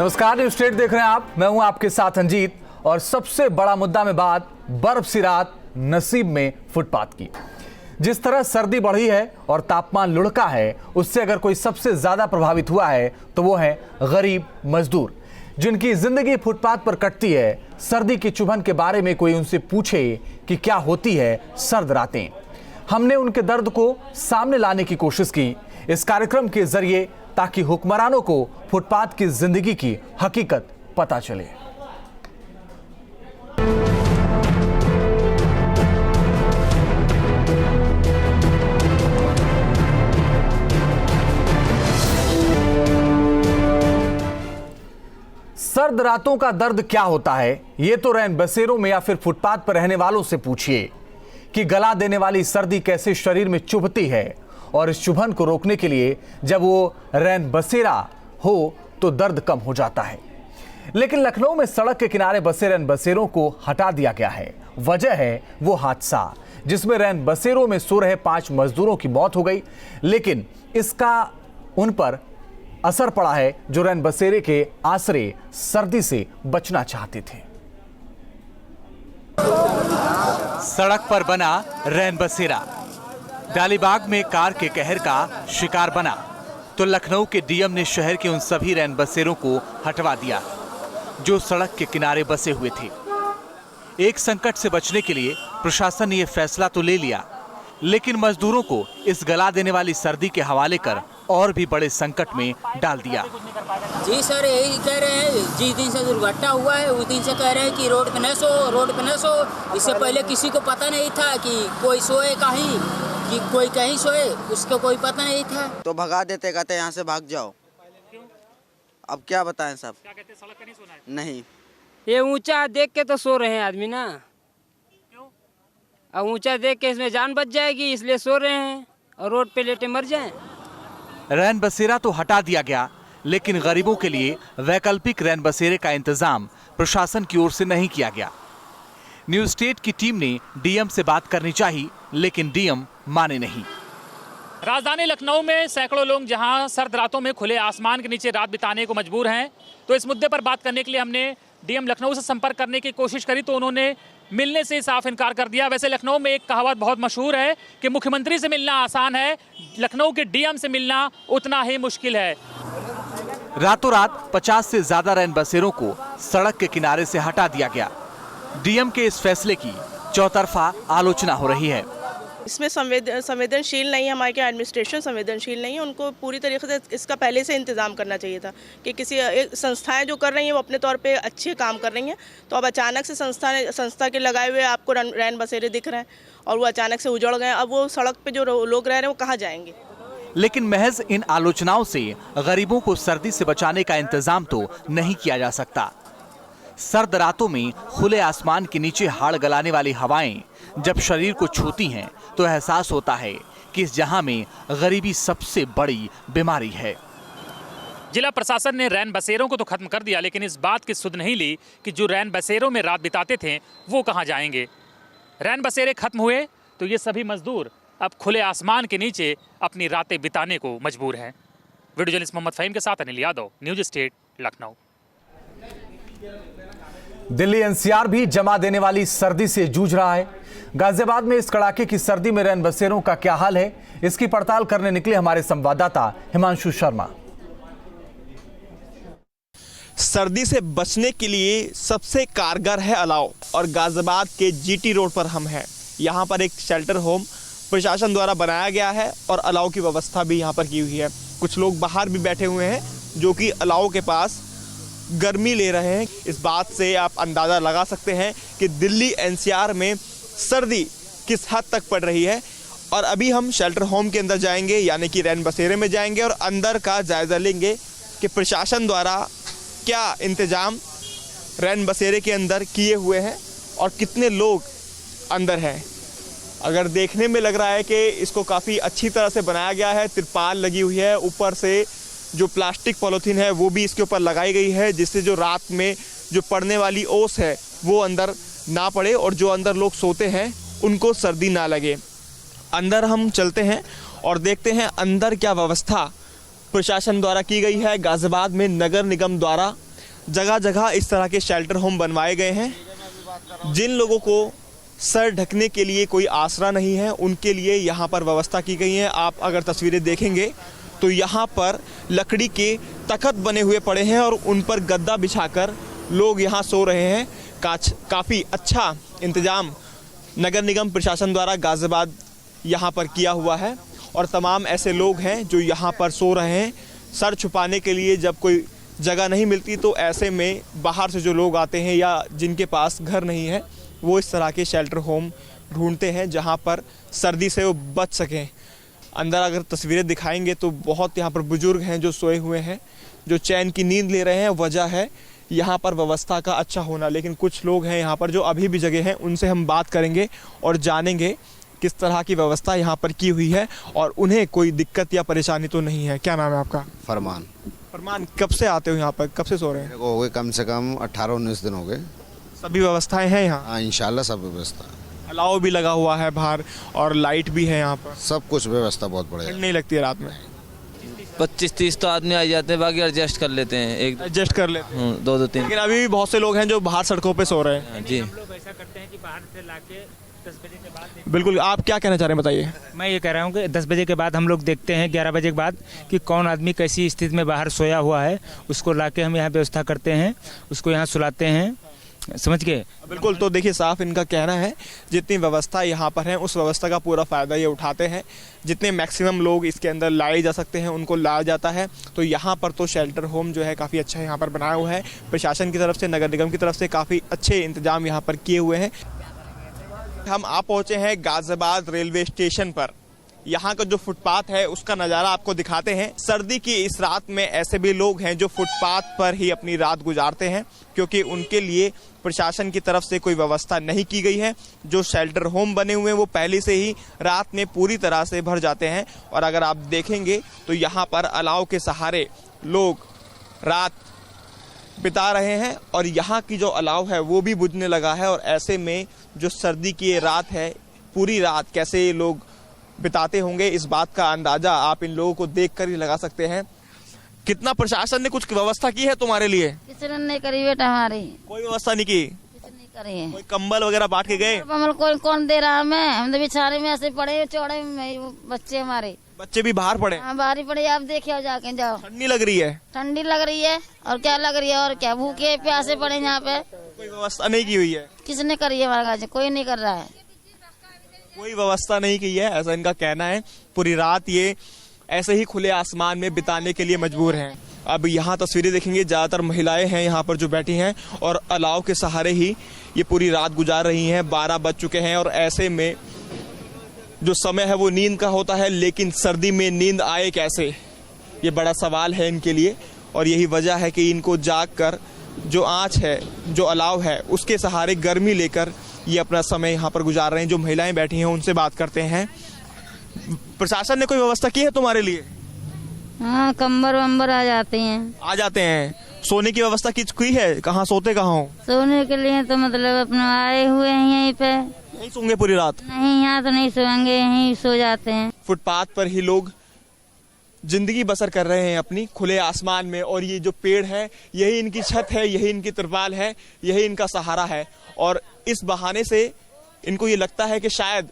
नमस्कार, news state देख रहे हैं आप। मैं हूं आपके साथ अंजीत और सबसे बड़ा मुद्दा में बात बर्फ सी रात नसीब में फुटपाथ की। जिस तरह सर्दी बढ़ी है और तापमान लुढ़का है, उससे अगर कोई सबसे ज्यादा प्रभावित हुआ है तो वो है गरीब मजदूर, जिनकी जिंदगी फुटपाथ पर कटती है। सर्दी की चुभन के बारे में कोई उनसे पूछे कि क्या होती है सर्द रातें। हमने उनके दर्द को सामने लाने की कोशिश की इस कार्यक्रम के जरिए, ताकि हुक्मरानों को फुटपाथ की जिंदगी की हकीकत पता चले। सर्द रातों का दर्द क्या होता है, ये तो रैन बसेरों में या फिर फुटपाथ पर रहने वालों से पूछिए कि गला देने वाली सर्दी कैसे शरीर में चुभती है। और इस चुभन को रोकने के लिए जब वो रैन बसेरा हो तो दर्द कम हो जाता है। लेकिन लखनऊ में सड़क के किनारे बसे रैन बसेरों को हटा दिया गया है। वजह है वो हादसा जिसमें रैन बसेरों में सो रहे 5 मजदूरों की मौत हो गई। लेकिन इसका उन पर असर पड़ा है जो रैन बसेरे के आसरे सर्दी से बचना चाहते थे। सड़क पर बना रैन बसेरा डालीबाग में कार के कहर का शिकार बना तो लखनऊ के डीएम ने शहर के उन सभी रैन बसेरों को हटवा दिया जो सड़क के किनारे बसे हुए थे। एक संकट से बचने के लिए प्रशासन ने यह फैसला तो ले लिया, लेकिन मजदूरों को इस गला देने वाली सर्दी के हवाले कर और भी बड़े संकट में डाल दिया। जी सर, यही कह रहे हैं, जिस दिन से दुर्घटना हुआ है उस दिन से कह रहे हैं कि रोड पे न सो। इससे पहले किसी को पता नहीं था कि कोई सोए कहीं कि कोई कहीं सोए, उसको कोई पता नहीं था। तो भगा देते, कहते यहाँ से भाग जाओ। अब क्या बताएं साहब? क्या कहते, सड़क पे नहीं सोना है? नहीं, ये ऊंचा देख के तो सो रहे हैं आदमी ना। क्यों? अब ऊंचा देख के इसमें जान बच जाएगी, इसलिए सो रहे हैं और रोड पे लेटे मर जाएं। रैन बसेरा तो हटा दिया गया, लेकिन गरीबों के लिए वैकल्पिक रैन बसेरे का इंतजाम प्रशासन की ओर से नहीं किया गया। न्यूज स्टेट की टीम ने डीएम से बात करनी चाहिए, लेकिन डीएम माने नहीं। राजधानी लखनऊ में सैकड़ों लोग जहां सर्द रातों में खुले आसमान के नीचे रात बिताने को मजबूर हैं, तो इस मुद्दे पर बात करने के लिए हमने डीएम लखनऊ से संपर्क करने की कोशिश करी तो उन्होंने मिलने से साफ इनकार कर दिया। वैसे लखनऊ में एक कहावत बहुत मशहूर है कि मुख्यमंत्री से मिलना आसान है, लखनऊ के डीएम से मिलना उतना ही मुश्किल है। रातों रात 50 से ज्यादा रैन बसेरों को सड़क के किनारे से हटा दिया गया। डीएम के इस फैसले की चौतरफा आलोचना हो रही है। इसमें संवेदनशील नहीं है, हमारे क्या एडमिनिस्ट्रेशन संवेदनशील नहीं है। उनको पूरी तरीके से इसका पहले से इंतजाम करना चाहिए था कि किसी संस्थाएं जो कर रही हैं वो अपने तौर पे अच्छे काम कर रही हैं, तो अब अचानक से संस्था के लगाए हुए आपको रैन बसेरे दिख रहे हैं और वो अचानक से उजड़ गए। अब वो सड़क पे जो लोग रह रहे हैं वो कहाँ जाएंगे? लेकिन महज इन आलोचनाओं से गरीबों को सर्दी से बचाने का इंतजाम तो नहीं किया जा सकता। सर्द रातों में खुले आसमान के नीचे हाड़ गलाने वाली हवाएं जब शरीर को छूती हैं तो एहसास होता है कि इस जहां में गरीबी सबसे बड़ी बीमारी है। जिला प्रशासन ने रैन बसेरों को तो खत्म कर दिया, लेकिन इस बात की सुध नहीं ली कि जो रैन बसेरों में रात बिताते थे वो कहां जाएंगे। रैन बसेरे खत्म हुए तो ये सभी मजदूर अब खुले आसमान के नीचे अपनी रातें बिताने को मजबूर हैं। वीडियो जर्नलिस्ट मोहम्मद फहीम के साथ Anil Yadav, news state Lucknow. Delhi NCR भी जमा देने वाली सर्दी से जूझ रहा है। गाजियाबाद में इस कड़ाके की सर्दी में रैन बसेरों का क्या हाल है, इसकी पड़ताल करने निकले हमारे संवाददाता हिमांशु शर्मा। सर्दी से बचने के लिए सबसे कारगर है अलाव, और गाजियाबाद के जीटी रोड पर हम हैं। यहाँ पर एक शेल्टर होम प्रशासन द्वारा बनाया गया है और अलाव की व्यवस्था भी यहाँ पर की हुई है। कुछ लोग बाहर भी बैठे हुए हैं जो कि अलाव के पास गर्मी ले रहे हैं। इस बात से आप अंदाज़ा लगा सकते हैं कि दिल्ली एनसीआर में सर्दी किस हद तक पड़ रही है। और अभी हम शेल्टर होम के अंदर जाएंगे, यानी कि रैन बसेरे में जाएंगे और अंदर का जायज़ा लेंगे कि प्रशासन द्वारा क्या इंतज़ाम रैन बसेरे के अंदर किए हुए हैं और कितने लोग अंदर हैं। अगर देखने में लग रहा है कि इसको काफ़ी अच्छी तरह से बनाया गया है, तिरपाल लगी हुई है, ऊपर से जो प्लास्टिक पॉलीथीन है वो भी इसके ऊपर लगाई गई है, जिससे जो रात में जो पड़ने वाली ओस है वो अंदर ना पड़े और जो अंदर लोग सोते हैं उनको सर्दी ना लगे। अंदर हम चलते हैं और देखते हैं अंदर क्या व्यवस्था प्रशासन द्वारा की गई है। गाजियाबाद में नगर निगम द्वारा जगह जगह इस तरह के शेल्टर होम बनवाए गए हैं। जिन लोगों को सर ढकने के लिए कोई आसरा नहीं है उनके लिए यहाँ पर व्यवस्था की गई है। आप अगर तस्वीरें देखेंगे तो यहाँ पर लकड़ी के तख्त बने हुए पड़े हैं और उन पर गद्दा बिछाकर लोग यहाँ सो रहे हैं। काफ़ी अच्छा इंतजाम नगर निगम प्रशासन द्वारा गाज़ियाबाद यहाँ पर किया हुआ है और तमाम ऐसे लोग हैं जो यहाँ पर सो रहे हैं सर छुपाने के लिए। जब कोई जगह नहीं मिलती तो ऐसे में बाहर से जो लोग आते हैं या जिनके पास घर नहीं है वो इस तरह के शेल्टर होम ढूंढते हैं जहाँ पर सर्दी से वो बच सकें। अंदर अगर तस्वीरें दिखाएंगे तो बहुत यहाँ पर बुजुर्ग हैं जो सोए हुए हैं, जो चैन की नींद ले रहे हैं। वजह है यहाँ पर व्यवस्था का अच्छा होना। लेकिन कुछ लोग हैं यहाँ पर जो अभी भी जगह हैं, उनसे हम बात करेंगे और जानेंगे किस तरह की व्यवस्था यहाँ पर की हुई है और उन्हें कोई दिक्कत या परेशानी तो नहीं है। क्या नाम है आपका? फरमान। फरमान, कब से आते हो यहाँ पर, कब से सो रहे हैं? हो गए कम से कम 18-19 दिन हो गए। सभी व्यवस्थाएं हैं यहाँ? हाँ, इंशाल्लाह सब व्यवस्था है। अलाव भी लगा हुआ है बाहर और लाइट भी है यहाँ पर? सब कुछ व्यवस्था बहुत बढ़िया। ठंड नहीं लगती है रात में? 25-30 तो आदमी आ जाते हैं, बाकी एडजस्ट कर लेते हैं। एडजस्ट कर लेते हैं 2-3। लेकिन अभी भी बहुत से लोग हैं जो बाहर सड़कों पे सो रहे हैं। जी, हम लोग ऐसा करते हैं कि बाहर से लाके 10 बजे के बाद। बिल्कुल, आप क्या कहना चाह रहे हैं बताइए। मैं ये कह रहा हूँ कि 10 बजे के बाद हम लोग देखते हैं, 11 बजे के बाद, कि कौन आदमी कैसी स्थिति में बाहर सोया हुआ है, उसको लाके हम यहाँ व्यवस्था करते हैं, उसको यहाँ सुलाते हैं, समझ गए? बिल्कुल, तो देखिए साफ इनका कहना है जितनी व्यवस्था यहाँ पर है उस व्यवस्था का पूरा फ़ायदा ये उठाते हैं। जितने मैक्सिमम लोग इसके अंदर लाए जा सकते हैं उनको लाया जाता है। तो यहाँ पर तो शेल्टर होम जो है काफ़ी अच्छा यहाँ पर बनाया हुआ है। प्रशासन की तरफ से, नगर निगम की तरफ से काफ़ी अच्छे इंतजाम यहाँ पर किए हुए हैं। हम आ पहुँचे हैं गाज़ियाबाद रेलवे स्टेशन पर। यहाँ का जो फुटपाथ है उसका नज़ारा आपको दिखाते हैं। सर्दी की इस रात में ऐसे भी लोग हैं जो फुटपाथ पर ही अपनी रात गुजारते हैं क्योंकि उनके लिए प्रशासन की तरफ से कोई व्यवस्था नहीं की गई है। जो शेल्टर होम बने हुए हैं वो पहले से ही रात में पूरी तरह से भर जाते हैं और अगर आप देखेंगे तो यहाँ पर अलाव के सहारे लोग रात बिता रहे हैं और यहाँ की जो अलाव है वो भी बुझने लगा है। और ऐसे में जो सर्दी की ये रात है, पूरी रात कैसे लोग बिताते होंगे इस बात का अंदाजा आप इन लोगों को देखकर ही लगा सकते हैं। कितना प्रशासन ने कुछ व्यवस्था की है तुम्हारे लिए? किसी ने नहीं करी बेटा, हमारी कोई व्यवस्था नहीं की? किसी नहीं करी है। कोई कंबल वगैरह बांट के गए? कम्बल कौन दे रहा हमें? हम तो बेचारे में ऐसे पड़े चौड़े में, बच्चे हमारे। बच्चे भी बाहर पड़े? हाँ, बाहर ही पड़े। आप देखिए जाके, जाओ। ठंडी लग रही है? ठंडी लग रही है और क्या लग रही है, और क्या भूखे प्यासे पड़े यहाँ पे। कोई व्यवस्था नहीं की हुई है? किसने करी है हमारे गाँव? कोई नहीं कर रहा है। कोई व्यवस्था नहीं की है, ऐसा इनका कहना है। पूरी रात ये ऐसे ही खुले आसमान में बिताने के लिए मजबूर हैं। अब यहाँ तस्वीरें देखेंगे, ज़्यादातर महिलाएं हैं यहाँ पर जो बैठी हैं और अलाव के सहारे ही ये पूरी रात गुजार रही हैं। 12 बज चुके हैं और ऐसे में जो समय है वो नींद का होता है, लेकिन सर्दी में नींद आए कैसे, ये बड़ा सवाल है इनके लिए। और यही वजह है कि इनको जाग कर जो आँच है, जो अलाव है, उसके सहारे गर्मी लेकर ये अपना समय यहाँ पर गुजार रहे हैं। जो महिलाएं बैठी हैं उनसे बात करते हैं। प्रशासन ने कोई व्यवस्था की है तुम्हारे लिए? हाँ, कंबर वम्बर आ जाते हैं। आ जाते हैं। सोने की व्यवस्था की है? कहाँ सोते कहाँ हो? सोने के लिए तो मतलब अपना आए हुए हैं यहीं पे। नहीं सोंगे पूरी रात? नहीं, यहाँ तो नहीं सोएंगे, यहीं सो जाते हैं। फुटपाथ पर ही लोग जिंदगी बसर कर रहे हैं अपनी, खुले आसमान में। और ये जो पेड़ है यही इनकी छत है, यही इनकी तिरपाल है, यही इनका सहारा है। और इस बहाने से इनको ये लगता है कि शायद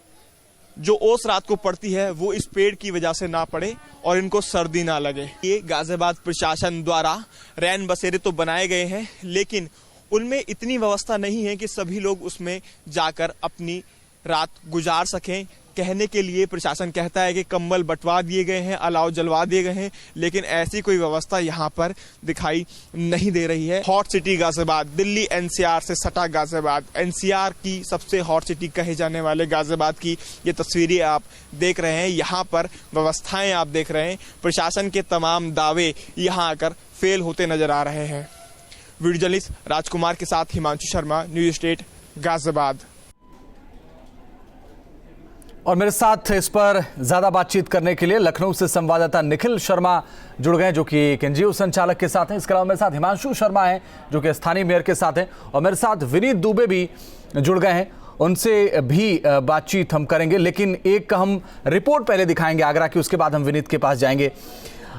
जो ओस रात को पड़ती है वो इस पेड़ की वजह से ना पड़े और इनको सर्दी ना लगे। ये गाज़ियाबाद प्रशासन द्वारा रैन बसेरे तो बनाए गए हैं, लेकिन उनमें इतनी व्यवस्था नहीं है कि सभी लोग उसमें जाकर अपनी रात गुजार सकें। कहने के लिए प्रशासन कहता है कि कंबल बंटवा दिए गए हैं, अलाव जलवा दिए गए हैं, लेकिन ऐसी कोई व्यवस्था यहाँ पर दिखाई नहीं दे रही है। Hot city Ghaziabad, Delhi NCR से सटा गाज़ियाबाद, एनसीआर की सबसे हॉट सिटी कहे जाने वाले गाज़ियाबाद की ये तस्वीरें आप देख रहे हैं। यहाँ पर व्यवस्थाएं आप देख रहे हैं। प्रशासन के तमाम दावे यहाँ आकर फेल होते नजर आ रहे हैं। वीडियो जर्नलिस्ट राजकुमार के साथ हिमांशु शर्मा, न्यूज़ स्टेट, गाज़ियाबाद। और मेरे साथ इस पर ज्यादा बातचीत करने के लिए लखनऊ से संवाददाता निखिल शर्मा जुड़ गए, जो कि एक एनजीओ संचालक के साथ हैं। इसके अलावा मेरे साथ हिमांशु शर्मा हैं, जो कि स्थानीय मेयर के साथ हैं, और मेरे साथ विनीत दुबे भी जुड़ गए हैं। उनसे भी बातचीत हम करेंगे, लेकिन एक हम रिपोर्ट पहले दिखाएंगे आगरा की, उसके बाद हम विनीत के पास जाएंगे।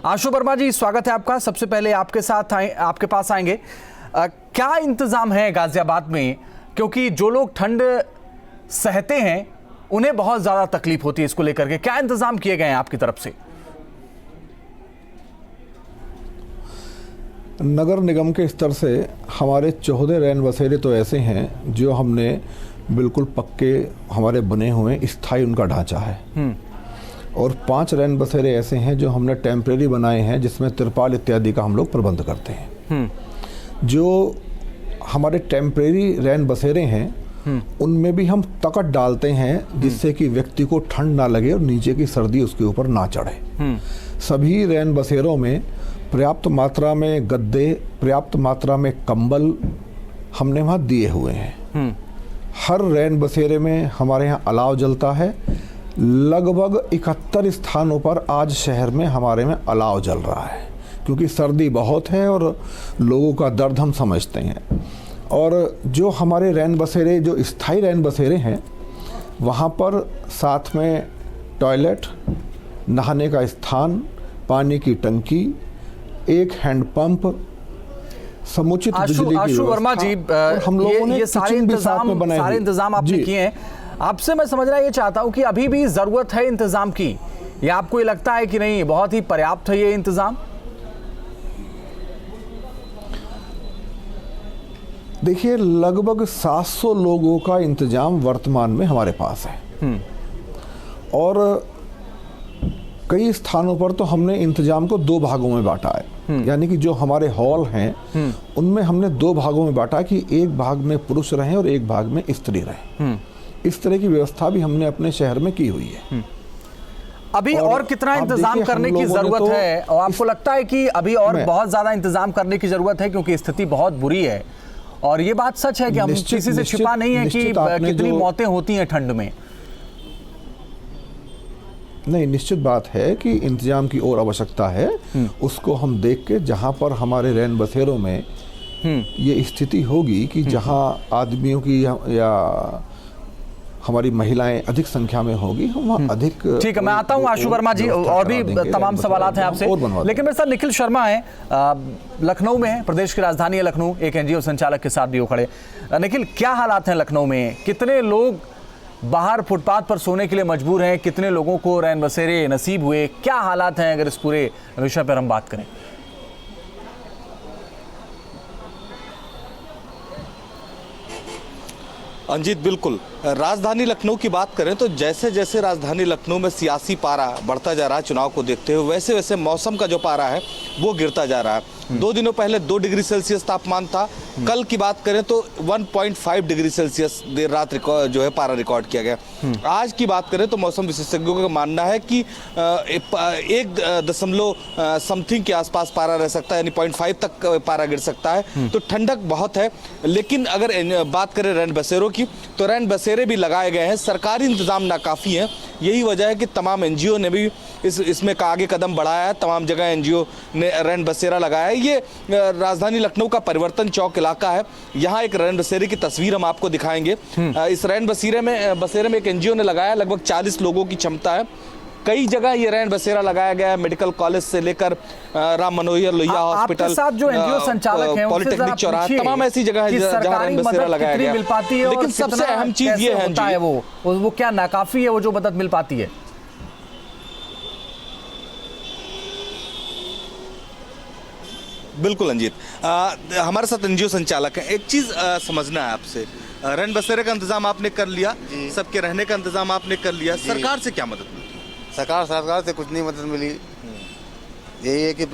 आशु वर्मा जी, स्वागत है आपका। सबसे पहले आपके पास आएंगे। क्या इंतजाम है गाजियाबाद में, क्योंकि जो लोग ठंड सहते हैं उन्हें बहुत ज्यादा तकलीफ होती है, इसको लेकर के क्या इंतजाम किए गए हैं आपकी तरफ से? नगर निगम के स्तर से हमारे 14 रैन बसेरे तो ऐसे हैं जो हमने बिल्कुल पक्के हमारे बने हुए स्थायी उनका ढांचा है, और 5 रैन बसेरे ऐसे हैं जो हमने टेम्परेरी बनाए हैं जिसमें तिरपाल इत्यादि का हम लोग प्रबंध करते हैं। जो हमारे टेम्परेरी रैन बसेरे हैं उनमें भी हम तकट डालते हैं जिससे कि व्यक्ति को ठंड ना लगे और नीचे की सर्दी उसके ऊपर ना चढ़े। सभी रैन बसेरों में पर्याप्त मात्रा में गद्दे, पर्याप्त मात्रा में कंबल हमने वहाँ दिए हुए हैं। हर रैन बसेरे में हमारे यहाँ अलाव जलता है। लगभग 71 स्थानों पर आज शहर में हमारे में अलाव जल रहा है, क्योंकि सर्दी बहुत है और लोगों का दर्द हम समझते हैं। और जो हमारे रैन बसेरे, जो स्थायी रैन बसेरे हैं, वहाँ पर साथ में टॉयलेट, नहाने का स्थान, पानी की टंकी, एक हैंडपंप, समुचित बिजली की आशु वर्मा जी, हम लोगों ने ये सारे इंतजाम आपने किए हैं। आपसे मैं समझना ये चाहता हूं कि अभी भी जरूरत है इंतजाम की, या आपको ये लगता है कि नहीं बहुत ही पर्याप्त है ये इंतजाम? देखिए, लगभग 700 लोगों का इंतजाम वर्तमान में हमारे पास है, और कई स्थानों पर तो हमने इंतजाम को 2 भागों में बांटा है। यानी कि जो हमारे हॉल हैं उनमें हमने 2 भागों में बांटा कि एक भाग में पुरुष रहें और एक भाग में स्त्री रहें। इस तरह की व्यवस्था भी हमने अपने शहर में की हुई है। अभी और कितना इंतजाम करने की जरूरत है, और आपको लगता है कि अभी और बहुत ज्यादा इंतजाम करने की जरूरत है, क्योंकि स्थिति बहुत बुरी है? और ये बात सच है कि हम किसी से छिपा नहीं है कि कितनी मौतें होती हैं ठंड में। नहीं, निश्चित बात है कि इंतजाम की और आवश्यकता है। उसको हम देख के जहाँ पर हमारे रैन बसेरों में ये स्थिति होगी कि जहाँ आदमियों की या हमारी महिलाएं अधिक संख्या में होगी, हम वहाँ अधिक। ठीक है, मैं आता हूँ आशु वर्मा जी, और भी तमाम सवालात हैं आपसे, लेकिन मेरे साथ निखिल शर्मा है, लखनऊ में है, प्रदेश की राजधानी है लखनऊ, एक एनजीओ संचालक के साथ भी वो खड़े। निखिल, क्या हालात हैं लखनऊ में? कितने लोग बाहर फुटपाथ पर सोने के लिए मजबूर हैं? कितने लोगों को रैन बसेरे नसीब हुए? क्या हालात हैं अगर इस पूरे विषय पर हम बात करें? अंजित, बिल्कुल, राजधानी लखनऊ की बात करें तो जैसे जैसे राजधानी लखनऊ में सियासी पारा बढ़ता जा रहा है चुनाव को देखते हुए, वैसे वैसे मौसम का जो पारा है वो गिरता जा रहा है। 2 दिनों पहले 2 डिग्री सेल्सियस तापमान था। कल की बात करें तो 1.5 डिग्री सेल्सियस देर रात जो है पारा रिकॉर्ड किया गया। आज की बात करें तो मौसम विशेषज्ञों का मानना है कि 1.समथिंग के आसपास पारा रह सकता है, यानी 0.5 तक पारा गिर सकता है। तो ठंडक बहुत है। लेकिन अगर बात करें रैन बसेरों की, तो रैन बसेरे भी लगाए गए हैं। सरकारी इंतजाम नाकाफ़ी है। यही वजह है कि तमाम एनजीओ ने भी इसमें आगे कदम बढ़ाया है। तमाम जगह एनजीओ ने रैन बसेरा लगाया है। ये राजधानी लखनऊ का परिवर्तन चौक इलाका है। यहाँ एक रैन बसेरे की तस्वीर हम आपको दिखाएंगे। इस रैन बसेरे में एक एनजीओ ने लगाया, लगभग 40 लोगों की क्षमता है। कई जगह ये रैन बसेरा लगाया गया है, मेडिकल कॉलेज से लेकर राम मनोहर लोहिया हॉस्पिटल, जो एनजीओ संचालक हैं, पॉलिटेक्निक चौराहा, तमाम ऐसी जगह है जहाँ रैन बसेरा लगाया गया। लेकिन सबसे अहम चीज ये है वो क्या नाकाफी है वो जो मदद मिल पाती है? बिल्कुल अंजित, हमारे साथ एनजीओ संचालक हैं। एक चीज समझना है आपसे, रैन बसेरे का इंतजाम आपने कर लिया, सबके रहने का इंतजाम आपने कर लिया, सरकार से क्या मदद मिली? सरकार से कुछ नहीं मदद मिली। यही है कि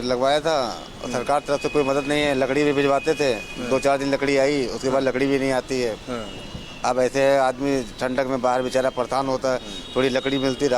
लगवाया था और सरकार तरफ से कोई मदद नहीं है। लकड़ी भी भिजवाते थे, 2-4 दिन लकड़ी आई, उसके बाद लकड़ी भी नहीं आती है। अब ऐसे आदमी ठंडक में बाहर बेचारा परेशान होता है, थोड़ी लकड़ी मिलती,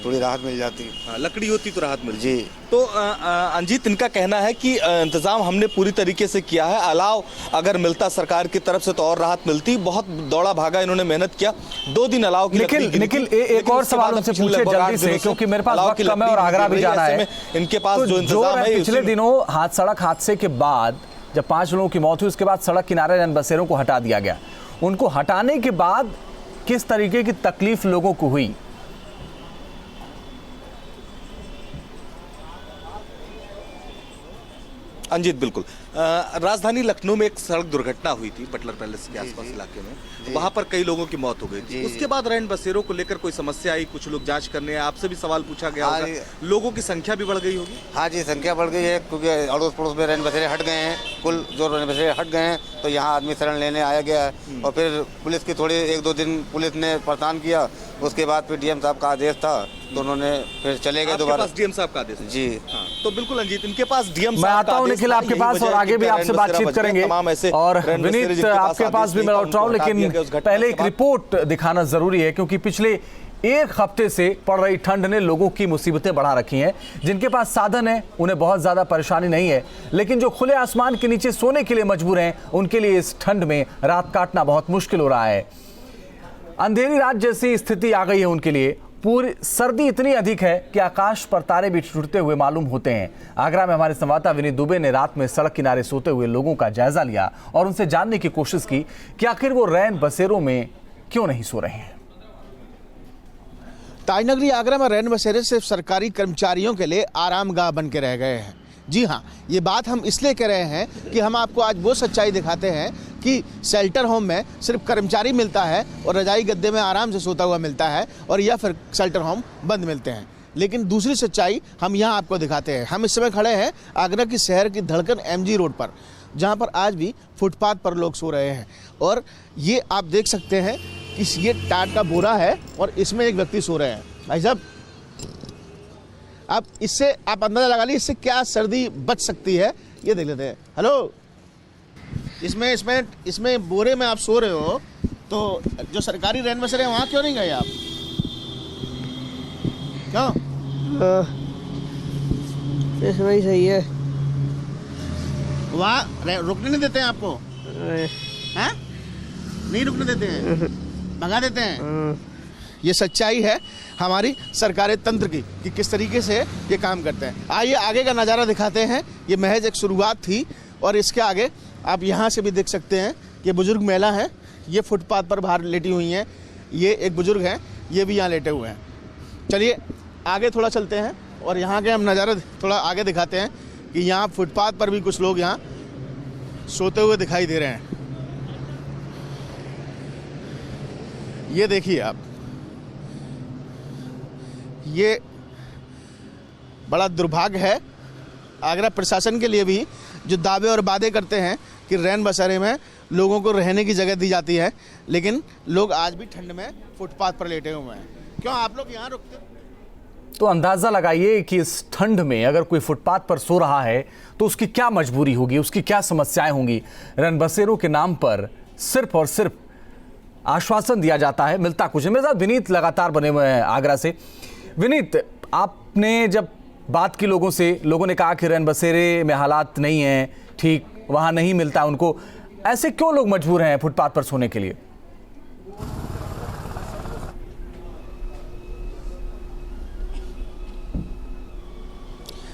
थोड़ी राहत मिल जाती। लकड़ी होती तो राहत मिलती जी। तो अंजित, इनका कहना है कि इंतजाम हमने पूरी तरीके से किया है। अलाव अगर मिलता सरकार की तरफ से तो और राहत मिलती। बहुत दौड़ा भागा इन्होंने मेहनत किया। 2 दिन अलाव की निखिल एक और सवाल उनसे पूछे जल्दी से, क्योंकि मेरे पास वक्त कम है और आगरा भी जाना है। इनके पास जो इंतजाम है, पिछले दिनों सड़क हादसे के बाद जब 5 लोगों की मौत हुई, उसके बाद सड़क किनारे रैन बसेरों को हटा दिया गया। उनको हटाने के बाद किस तरीके की तकलीफ लोगों को हुई? अंजित बिल्कुल। राजधानी लखनऊ में एक सड़क दुर्घटना हुई थी बटलर पैलेस के आसपास इलाके में, वहां पर कई लोगों की मौत हो गई थी। उसके बाद रैन बसेरों को लेकर कोई समस्या आई, कुछ लोग जांच करने, आपसे भी सवाल पूछा गया होगा, लोगों की संख्या भी बढ़ गई होगी। हाँ जी, संख्या बढ़ गई है क्योंकि अड़ोस पड़ोस में रैन बसेरे हट गए हैं, कुल जो रैन बसेरे हट गए हैं तो यहाँ आदमी शरण लेने आया गया है। और फिर पुलिस की थोड़ी 1-2 दिन पुलिस ने परेशान किया, उसके बाद फिर डीएम साहब का आदेश था तो उन्होंने फिर चले गए दोबारा। डीएम साहब का आदेश जी हाँ। तो बिल्कुल अंजीत, इनके पास डीएम मैं आता हूं निखिल आपके पास और आगे भी आपसे बातचीत करेंगे। और विनीत आपके पास भी मैं लौट रहा हूं, लेकिन पहले एक रिपोर्ट दिखाना जरूरी है क्योंकि पिछले 1 हफ्ते से पड़ रही ठंड ने लोगों की मुसीबतें बढ़ा रखी हैं। जिनके पास साधन है उन्हें बहुत ज्यादा परेशानी नहीं है, लेकिन जो खुले आसमान के नीचे सोने के लिए मजबूर हैं उनके लिए इस ठंड में रात काटना बहुत मुश्किल हो रहा है। अंधेरी रात जैसी स्थिति आ गई है उनके लिए। पूरी सर्दी इतनी अधिक है कि आकाश पर तारे भी टूटते हुए मालूम होते हैं। आगरा में हमारे संवाददाता विनीत दुबे ने रात में सड़क किनारे सोते हुए लोगों का जायजा लिया और उनसे जानने की कोशिश की कि आखिर वो रैन बसेरों में क्यों नहीं सो रहे हैं। ताजनगरी आगरा में रैन बसेरे सिर्फ सरकारी कर्मचारियों के लिए आरामगाह बन के रह गए हैं। जी हाँ, ये बात हम इसलिए कह रहे हैं कि हम आपको आज वो सच्चाई दिखाते हैं कि शेल्टर होम में सिर्फ कर्मचारी मिलता है और रजाई गद्दे में आराम से सोता हुआ मिलता है, और या फिर शेल्टर होम बंद मिलते हैं। लेकिन दूसरी सच्चाई हम यहाँ आपको दिखाते हैं। हम इस समय खड़े हैं आगरा की शहर की धड़कन MG रोड पर, जहाँ पर आज भी फुटपाथ पर लोग सो रहे हैं। और ये आप देख सकते हैं कि ये टाट का बोरा है और इसमें एक व्यक्ति सो रहे हैं। भाई साहब, अब इससे आप अंदाजा लगा लीजिए इससे क्या सर्दी बच सकती है, ये देख लेते हैं। हेलो, इसमें बोरे में आप सो रहे हो, तो जो सरकारी रैन बसेरे हैं वहाँ क्यों नहीं गए आप? क्यों? वही सही है, वहाँ रुकने नहीं देते हैं आपको? हैं? नहीं रुकने देते हैं, भगा देते हैं। ये सच्चाई है हमारी सरकारी तंत्र की कि किस तरीके से ये काम करते हैं। आइए आगे का नज़ारा दिखाते हैं। ये महज एक शुरुआत थी और इसके आगे आप यहाँ से भी देख सकते हैं। ये बुजुर्ग महिला है, ये फुटपाथ पर बाहर लेटी हुई हैं। ये एक बुजुर्ग हैं, ये भी यहाँ लेटे हुए हैं। चलिए आगे थोड़ा चलते हैं और यहाँ के हम नज़ारा थोड़ा आगे दिखाते हैं कि यहाँ फुटपाथ पर भी कुछ लोग यहाँ सोते हुए दिखाई दे रहे हैं। ये देखिए आप, ये बड़ा दुर्भाग्य है आगरा प्रशासन के लिए भी, जो दावे और वादे करते हैं कि रैन बसेरे में लोगों को रहने की जगह दी जाती है, लेकिन लोग आज भी ठंड में फुटपाथ पर लेटे हुए हैं। क्यों आप लोग यहाँ रुकते? तो अंदाजा लगाइए कि इस ठंड में अगर कोई फुटपाथ पर सो रहा है तो उसकी क्या मजबूरी होगी, उसकी क्या समस्याएं होंगी। रैन बसेरों के नाम पर सिर्फ और सिर्फ आश्वासन दिया जाता है, मिलता कुछ नहीं। मेरे साथ विनीत लगातार बने हुए हैं आगरा से। विनीत, आपने जब बात की लोगों से, लोगों ने कहा कि रैन बसेरे में हालात नहीं हैं ठीक, वहाँ नहीं मिलता उनको, ऐसे क्यों लोग मजबूर हैं फुटपाथ पर सोने के लिए?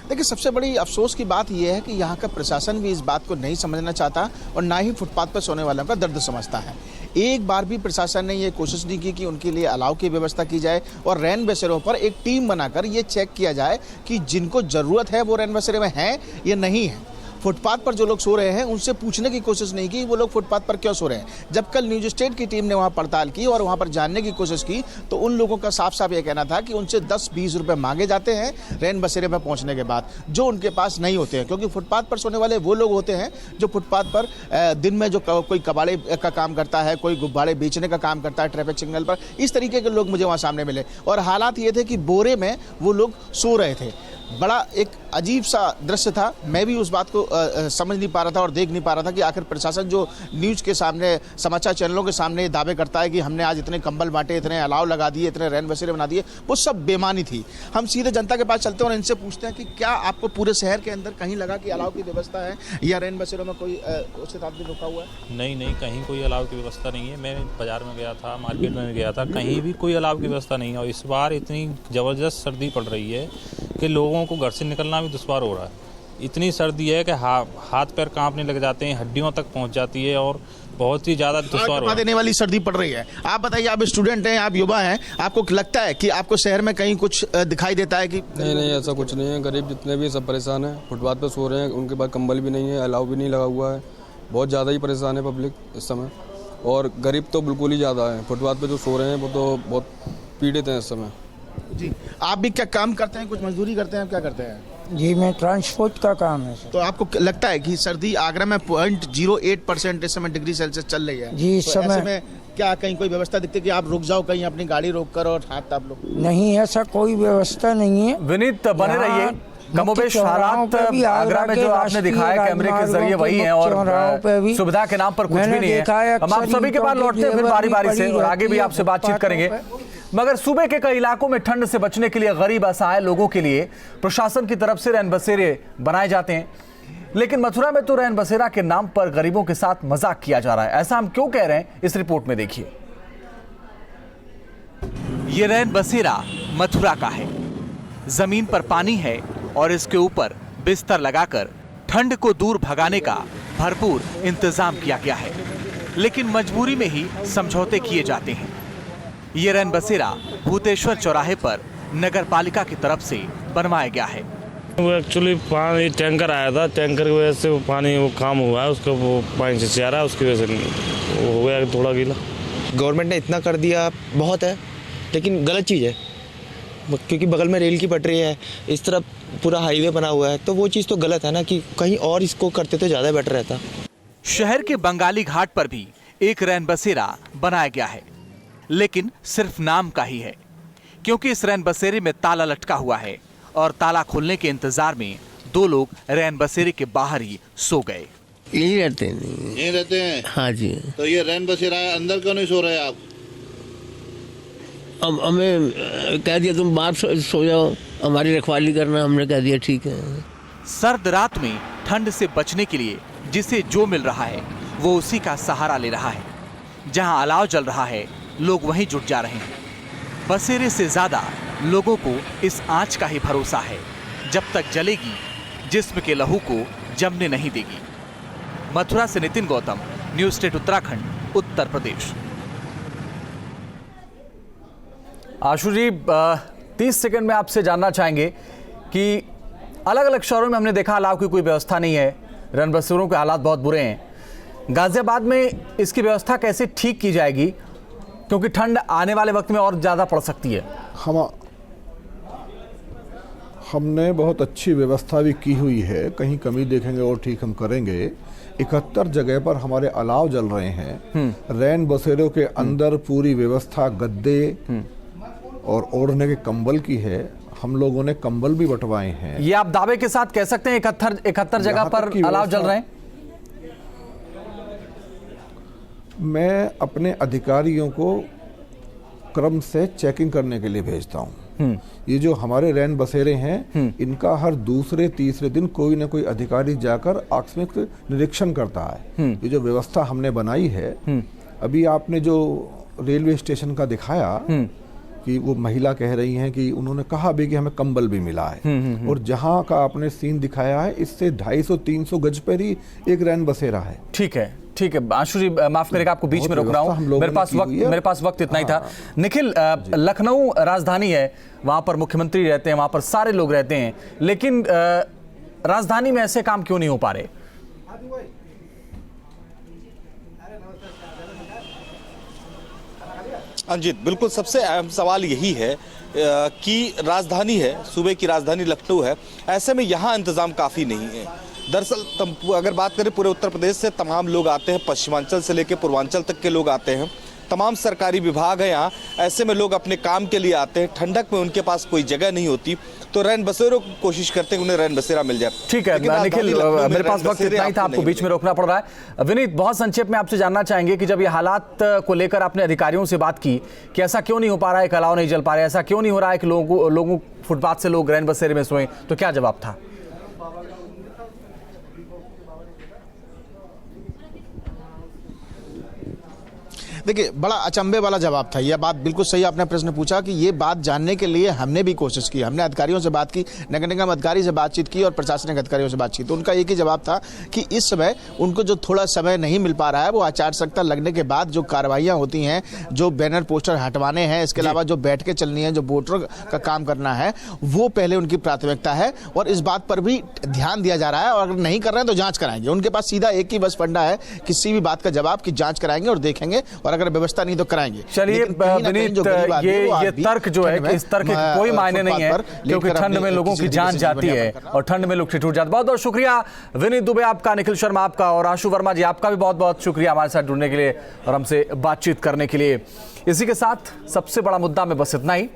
देखिए, सबसे बड़ी अफसोस की बात यह है कि यहाँ का प्रशासन भी इस बात को नहीं समझना चाहता और ना ही फुटपाथ पर सोने वालों का दर्द समझता है। एक बार भी प्रशासन ने ये कोशिश नहीं की कि उनके लिए अलाव की व्यवस्था की जाए और रैन बसेरों पर एक टीम बनाकर ये चेक किया जाए कि जिनको ज़रूरत है वो रैन बसेरे में हैं या नहीं है। फुटपाथ पर जो लोग सो रहे हैं उनसे पूछने की कोशिश नहीं की वो लोग फुटपाथ पर क्यों सो रहे हैं। जब कल न्यूज स्टेट की टीम ने वहाँ पड़ताल की और वहाँ पर जानने की कोशिश की तो उन लोगों का साफ साफ ये कहना था कि उनसे 10-20 रुपये मांगे जाते हैं रैन बसेरे पर पहुँचने के बाद, जो उनके पास नहीं होते हैं। क्योंकि फुटपाथ पर सोने वाले वो लोग होते हैं जो फुटपाथ पर दिन में जो कोई कबाड़े का काम करता है, कोई गुब्बारे बेचने का काम करता है ट्रैफिक सिग्नल पर, इस तरीके के लोग मुझे वहाँ सामने मिले। और हालात ये थे कि बोरे में वो लोग सो रहे थे। बड़ा एक अजीब सा दृश्य था। मैं भी उस बात को समझ नहीं पा रहा था और देख नहीं पा रहा था कि आखिर प्रशासन जो न्यूज़ के सामने, समाचार चैनलों के सामने दावे करता है कि हमने आज इतने कंबल बांटे, इतने अलाव लगा दिए, इतने रैन बसेरे बना दिए, वो सब बेमानी थी। हम सीधे जनता के पास चलते हैं और इनसे पूछते हैं कि क्या आपको पूरे शहर के अंदर कहीं लगा कि अलाव की व्यवस्था है या रैन बसेरों में कोई उचित आदमी रुका हुआ है? नहीं, कहीं कोई अलाव की व्यवस्था नहीं है। मैं बाजार में गया था, मार्केट में गया था, कहीं भी कोई अलाव की व्यवस्था नहीं है। और इस बार इतनी ज़बरदस्त सर्दी पड़ रही है कि लोगों को घर से निकलना भी दुश्वार हो रहा है। इतनी सर्दी है कि हाथ पैर कांपने लग जाते हैं, हड्डियों तक पहुंच जाती है और बहुत ही ज़्यादा दुश्वार आग देने वाली सर्दी पड़ रही है। आप बताइए, आप स्टूडेंट हैं, आप युवा हैं, आपको लगता है कि आपको शहर में कहीं कुछ दिखाई देता है कि नहीं, ऐसा कुछ नहीं है। गरीब जितने भी सब परेशान हैं, फुटपाथ पे सो रहे हैं, उनके पास कंबल भी नहीं है, अलाव भी नहीं लगा हुआ है। बहुत ज़्यादा ही परेशान है पब्लिक इस समय, और गरीब तो बिल्कुल ही ज़्यादा है। फुटपाथ पे जो सो रहे हैं वो तो बहुत पीड़ित हैं इस समय। जी, आप भी क्या काम करते हैं, कुछ मजदूरी करते हैं, क्या करते हैं? जी, मैं ट्रांसपोर्ट का काम है सर। तो आपको लगता है कि सर्दी आगरा में 0.08% इस समय डिग्री सेल्सियस चल रही है? जी, इस तो समय ऐसे में क्या कहीं कोई व्यवस्था दिखती है कि आप रुक जाओ कहीं, अपनी गाड़ी रोक कर और हाथ ताप लो? नहीं, ऐसा कोई व्यवस्था नहीं है। विनीत बने रहिए, कमोबेश हालात आगरा में जो आपने दिखाया कैमरे के जरिए वही है, और सुविधा के नाम पर कुछ भी नहीं है। हम आप सभी के पास लौटते हैं फिर बारी बारी से, और आगे भी आपसे बातचीत करेंगे। मगर सूबे के कई इलाकों में ठंड से बचने के लिए गरीब असहाय लोगों के लिए प्रशासन की तरफ से रैन बसेरे बनाए जाते हैं, लेकिन मथुरा में तो रैन बसेरा के नाम पर गरीबों के साथ मजाक किया जा रहा है। ऐसा हम क्यों कह रहे हैं, इस रिपोर्ट में देखिए। ये रैन बसेरा मथुरा का है। जमीन पर पानी है और इसके ऊपर बिस्तर लगाकर ठंड को दूर भगाने का भरपूर इंतजाम किया गया है, लेकिन मजबूरी में ही समझौते किए जाते हैं। ये रैन बसेरा भूतेश्वर चौराहे पर नगर पालिका की तरफ से बनवाया गया है। वो एक्चुअली पानी टैंकर आया था, टैंकर की वजह से वो पानी वो काम हुआ है, उसका वो पानी से जा रहा है, उसकी वजह से वो हो गया थोड़ा गीला। गवर्नमेंट ने इतना कर दिया बहुत है, लेकिन गलत चीज़ है, क्योंकि बगल में रेल की पटरी है, इस तरफ पूरा हाईवे बना हुआ है, तो वो चीज़ तो गलत है ना, कि कहीं और इसको करते तो ज़्यादा बेटर रहता। शहर के बंगाली घाट पर भी एक रैन बसेरा बनाया गया है, लेकिन सिर्फ नाम का ही है, क्योंकि इस रैन बसेरे में ताला लटका हुआ है और ताला खोलने के इंतजार में दो लोग रैन बसेरे के बाहर ही सो गए। यहीं रहते हैं? यहीं रहते हैं। हाँ जी। तो ये रैन बसेरा है, अंदर क्यों नहीं सो रहे आप? अब हमें कह दिया तुम बाहर सो जाओ, हमारी रखवाली करना, हमने कह दिया ठीक है। सर्द रात में ठंड से बचने के लिए जिसे जो मिल रहा है वो उसी का सहारा ले रहा है। जहां अलाव जल रहा है लोग वहीं जुट जा रहे हैं। बसेरे से ज्यादा लोगों को इस आंच का ही भरोसा है, जब तक जलेगी जिस्म के लहू को जमने नहीं देगी। मथुरा से नितिन गौतम, न्यूज स्टेट उत्तराखंड, उत्तर प्रदेश। आशु जी, 30 सेकंड में आपसे जानना चाहेंगे कि अलग अलग शहरों में हमने देखा अलाव की कोई व्यवस्था नहीं है, रैन बसेरों के हालात बहुत बुरे हैं। गाजियाबाद में इसकी व्यवस्था कैसे ठीक की जाएगी, क्योंकि ठंड आने वाले वक्त में और ज़्यादा पड़ सकती है? हमने बहुत अच्छी व्यवस्था भी की हुई है, कहीं कमी देखेंगे और ठीक हम करेंगे। 71 जगह पर हमारे अलाव जल रहे हैं। रैन बसेरों के अंदर पूरी व्यवस्था गद्दे और ओढ़ने के कंबल की है। हम लोगों ने कंबल भी बंटवाए हैं। ये आप दावे के साथ कह सकते हैं 71 जगह पर अलाव जल रहे हैं? मैं अपने अधिकारियों को क्रम से चेकिंग करने के लिए भेजता हूँ। ये जो हमारे रैन बसेरे हैं, इनका हर दूसरे तीसरे दिन कोई ना कोई अधिकारी जाकर आकस्मिक निरीक्षण करता है। ये जो व्यवस्था हमने बनाई है, अभी आपने जो रेलवे स्टेशन का दिखाया कि वो महिला कह रही हैं कि उन्होंने कहा भी कि हमें कंबल भी मिला है, और जहां का आपने सीन दिखाया है इससे 250-300 गज पर ही एक रैन बसेरा है। ठीक है, ठीक है। आशु जी, माफ करेगा, आपको बीच में रोक रहा हूँ, मेरे पास वक्त इतना ही था। निखिल, लखनऊ राजधानी है, वहां पर मुख्यमंत्री रहते हैं, वहां पर सारे लोग रहते हैं, लेकिन राजधानी में ऐसे काम क्यों नहीं हो पा रहे? अंजित, बिल्कुल सबसे अहम सवाल यही है कि राजधानी है, सूबे की राजधानी लखनऊ है, ऐसे में यहाँ इंतजाम काफ़ी नहीं है। दरअसल अगर बात करें पूरे उत्तर प्रदेश से तमाम लोग आते हैं, पश्चिमांचल से लेकर पूर्वांचल तक के लोग आते हैं, तमाम सरकारी विभाग हैं यहाँ। ऐसे में लोग अपने काम के लिए आते हैं, ठंडक में उनके पास कोई जगह नहीं होती, तो रैन बसेरों की कोशिश करते हैं उन्हें रैन बसेरा मिल जाए। ठीक है निखिल, मेरे पास वक्त इतना ही था, आपको बीच में रोकना पड़ रहा है। विनीत, बहुत संक्षेप में आपसे जानना चाहेंगे कि जब ये हालात को लेकर आपने अधिकारियों से बात की कि ऐसा क्यों नहीं हो पा रहा है कि अलाव नहीं जल पा रहे, ऐसा क्यों नहीं हो रहा है कि लोगों फुटपाथ से लोग रैन बसेरे में सोएं, तो क्या जवाब था? देखिए, बड़ा अचंभे वाला जवाब था। यह बात बिल्कुल सही आपने प्रश्न पूछा कि ये बात जानने के लिए हमने भी कोशिश की, हमने अधिकारियों से बात की, नगर निगम अधिकारी से बातचीत की और प्रशासनिक अधिकारियों से बातचीत, तो उनका एक ही जवाब था कि इस समय उनको जो थोड़ा समय नहीं मिल पा रहा है वो आचार संहिता लगने के बाद जो कार्रवाइयां होती हैं, जो बैनर पोस्टर हटवाने हैं, इसके अलावा जो बैठ के चलनी है, जो वोटरों का काम करना है, वो पहले उनकी प्राथमिकता है और इस बात पर भी ध्यान दिया जा रहा है। और अगर नहीं कर रहे हैं तो जांच कराएंगे। उनके पास सीधा एक ही बस फंडा है, किसी भी बात का जवाब की जांच कराएंगे और देखेंगे, और अगर व्यवस्था नहीं तो कराएंगे। चलिए विनीत, ये तर्क जो है कि इस तर्क के कोई मायने नहीं है, क्योंकि ठंड में लोगों की जान जाती है और ठंड में लोग ठिठुर जाते। बहुत बहुत शुक्रिया विनीत दुबे आपका, निखिल शर्मा आपका और आशु वर्मा जी आपका भी बहुत बहुत शुक्रिया हमारे साथ जुड़ने के लिए और हमसे बातचीत करने के लिए। इसी के साथ सबसे बड़ा मुद्दा में बस इतना ही।